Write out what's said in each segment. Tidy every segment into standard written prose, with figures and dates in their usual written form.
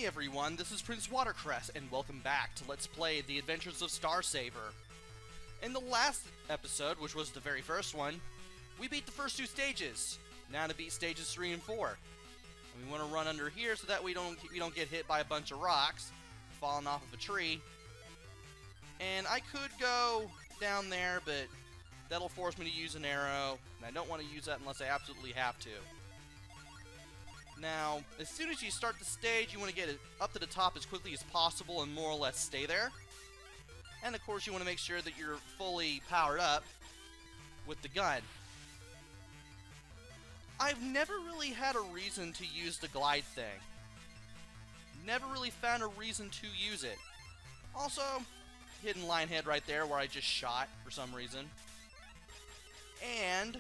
Hey everyone, this is PrinceWatercress, and welcome back to Let's Play The Adventures of Star Saver. In the last episode, which was the very first one, we beat the first two stages. Now to beat stages 3 and 4. And we want to run under here so that we don't get hit by a bunch of rocks falling off of a tree. And I could go down there, but that'll force me to use an arrow, and I don't want to use that unless I absolutely have to. Now, as soon as you start the stage, you want to get it up to the top as quickly as possible and more or less stay there. And of course, you want to make sure that you're fully powered up with the gun. I've never really had a reason to use the glide thing. Never really found a reason to use it. Also, hidden line head right there where I just shot for some reason. And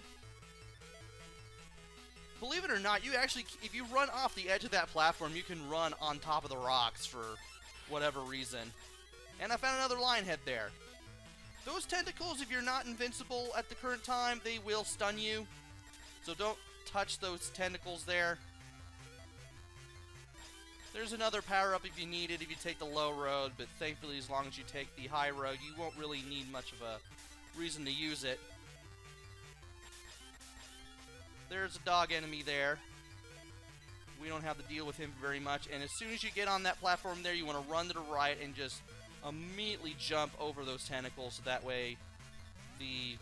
believe it or not, you actually, if you run off the edge of that platform, you can run on top of the rocks for whatever reason. And I found another lion head there. Those tentacles, if you're not invincible at the current time, they will stun you. So don't touch those tentacles there. There's another power-up if you need it, if you take the low road, but thankfully as long as you take the high road, you won't really need much of a reason to use it. There's a dog enemy there. We don't have to deal with him very much. And as soon as you get on that platform there, you want to run to the right and just immediately jump over those tentacles so that way the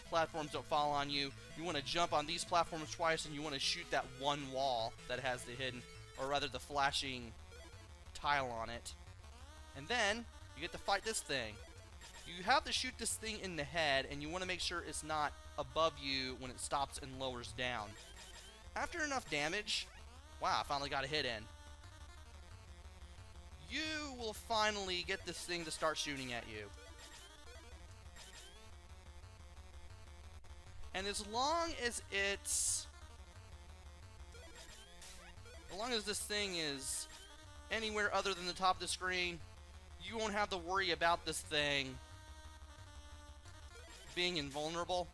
platforms don't fall on you. You want to jump on these platforms twice and you want to shoot that one wall that has the hidden, or rather the flashing tile on it. And then you get to fight this thing. You have to shoot this thing in the head, and you want to make sure it's not above you when it stops and lowers down. After enough damage, wow, I finally got a hit in. You will finally get this thing to start shooting at you. And as long as this thing is anywhere other than the top of the screen, you won't have to worry about this thing being invulnerable.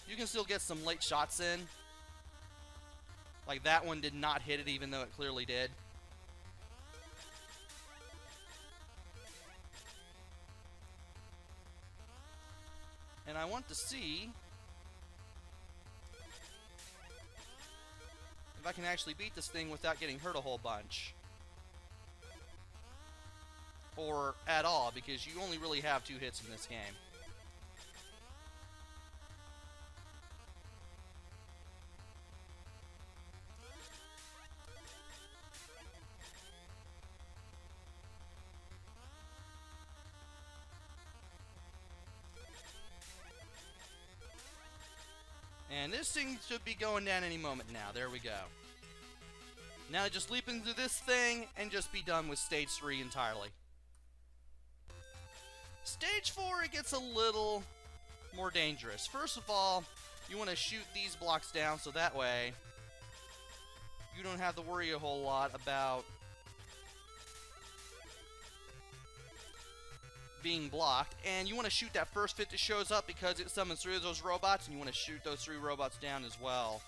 You can still get some late shots in. Like that one did not hit it even though it clearly did. And I want to see if I can actually beat this thing without getting hurt a whole bunch. Or at all, because you only really have 2 hits in this game. And this thing should be going down any moment now. There we go. Now just leap into this thing and just be done with Stage 3 entirely. Stage 4, it gets a little more dangerous. First of all, you want to shoot these blocks down so that way you don't have to worry a whole lot about being blocked. And you want to shoot that first fit that shows up because it summons 3 of those robots, and you want to shoot those 3 robots down as well.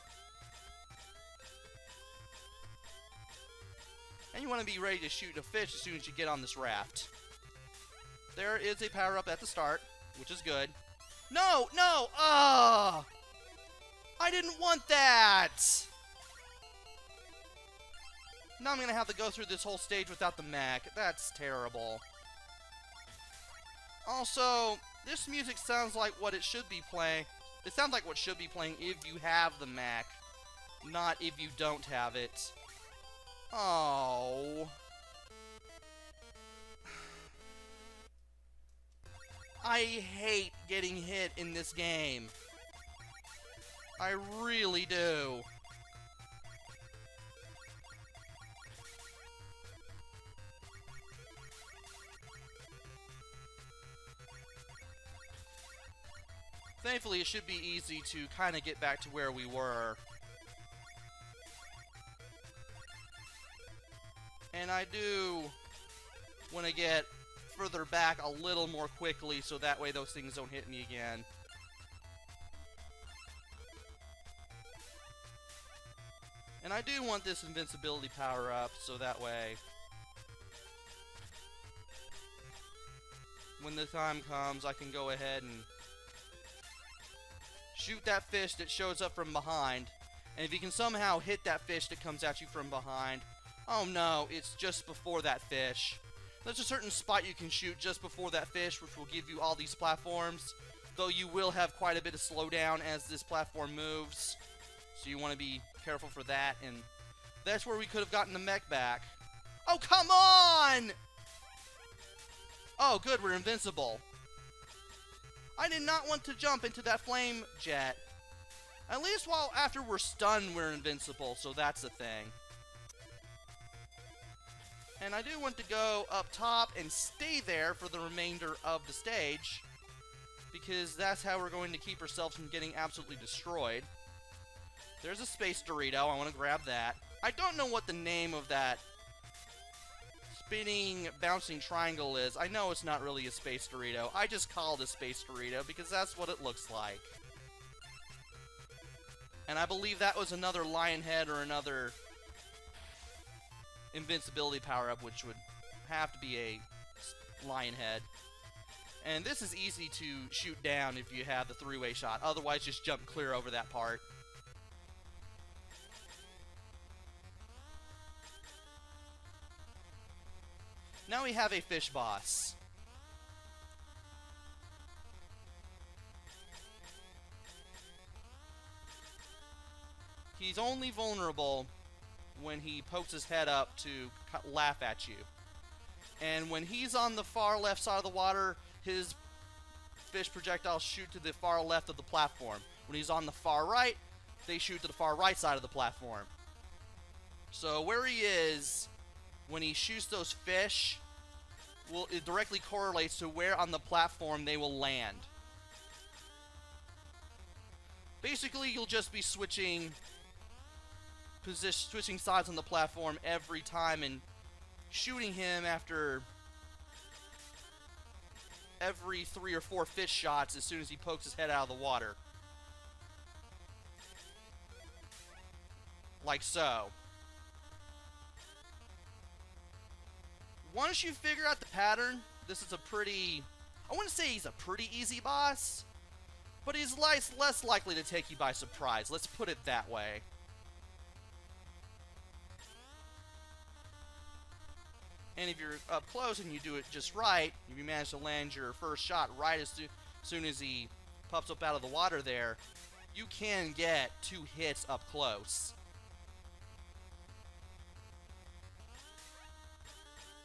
And you want to be ready to shoot a fish as soon as you get on this raft. There is a power-up at the start, which is good. No! No! Ah! I didn't want that! Now I'm going to have to go through this whole stage without the mech. That's terrible. Also, this music sounds like what it should be playing. It sounds like what should be playing if you have the mech, not if you don't have it. Oh. I hate getting hit in this game. I really do. Thankfully, it should be easy to kind of get back to where we were. And I do want to get further back a little more quickly so that way those things don't hit me again. And I do want this invincibility power up, so that way, when the time comes, I can go ahead and shoot that fish that shows up from behind. And if you can somehow hit that fish that comes at you from behind, oh no, it's just before that fish. There's a certain spot you can shoot just before that fish, which will give you all these platforms, though you will have quite a bit of slowdown as this platform moves. So you want to be careful for that, and that's where we could have gotten the mech back. Oh, come on! Oh, good, we're invincible. I did not want to jump into that flame jet. At least while after we're stunned, we're invincible, so that's a thing. And I do want to go up top and stay there for the remainder of the stage, because that's how we're going to keep ourselves from getting absolutely destroyed. There's a space Dorito. I want to grab that. I don't know what the name of that spinning, bouncing triangle is. I know it's not really a space Dorito. I just call it a space Dorito because that's what it looks like. And I believe that was another lion head or another invincibility power-up, which would have to be a lion head. And this is easy to shoot down if you have the three-way shot. Otherwise, just jump clear over that part. Now we have a fish boss. He's only vulnerable when he pokes his head up to laugh at you. And when he's on the far left side of the water, his fish projectiles shoot to the far left of the platform. When he's on the far right, they shoot to the far right side of the platform. So where he is, when he shoots those fish, it directly correlates to where on the platform they will land. Basically, you'll just be switching sides on the platform every time and shooting him after every 3 or 4 fish shots as soon as he pokes his head out of the water. Like so. Once you figure out the pattern, this is a pretty... I wouldn't say he's a pretty easy boss, but he's less likely to take you by surprise. Let's put it that way. And if you're up close and you do it just right, if you manage to land your first shot right as soon as he pops up out of the water there, you can get 2 hits up close.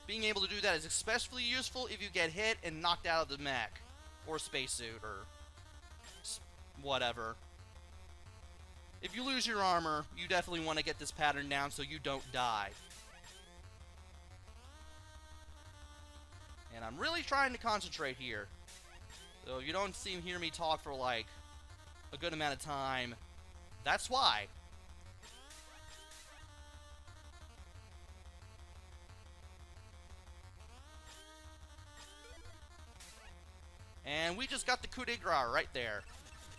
Being able to do that is especially useful if you get hit and knocked out of the mech, or spacesuit, or whatever. If you lose your armor, you definitely want to get this pattern down so you don't die. And I'm really trying to concentrate here. So if you don't hear me talk for like a good amount of time, that's why. And we just got the coup de grace right there.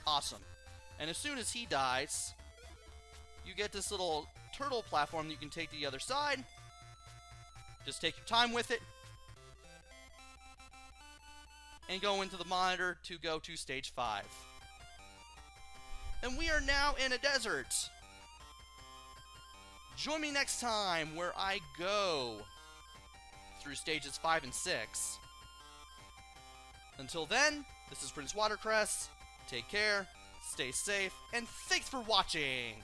Awesome. And as soon as he dies, you get this little turtle platform that you can take to the other side. Just take your time with it. And go into the monitor to go to stage 5. And we are now in a desert. Join me next time where I go through stages 5 and 6. Until then, this is PrinceWatercress. Take care, stay safe, and thanks for watching!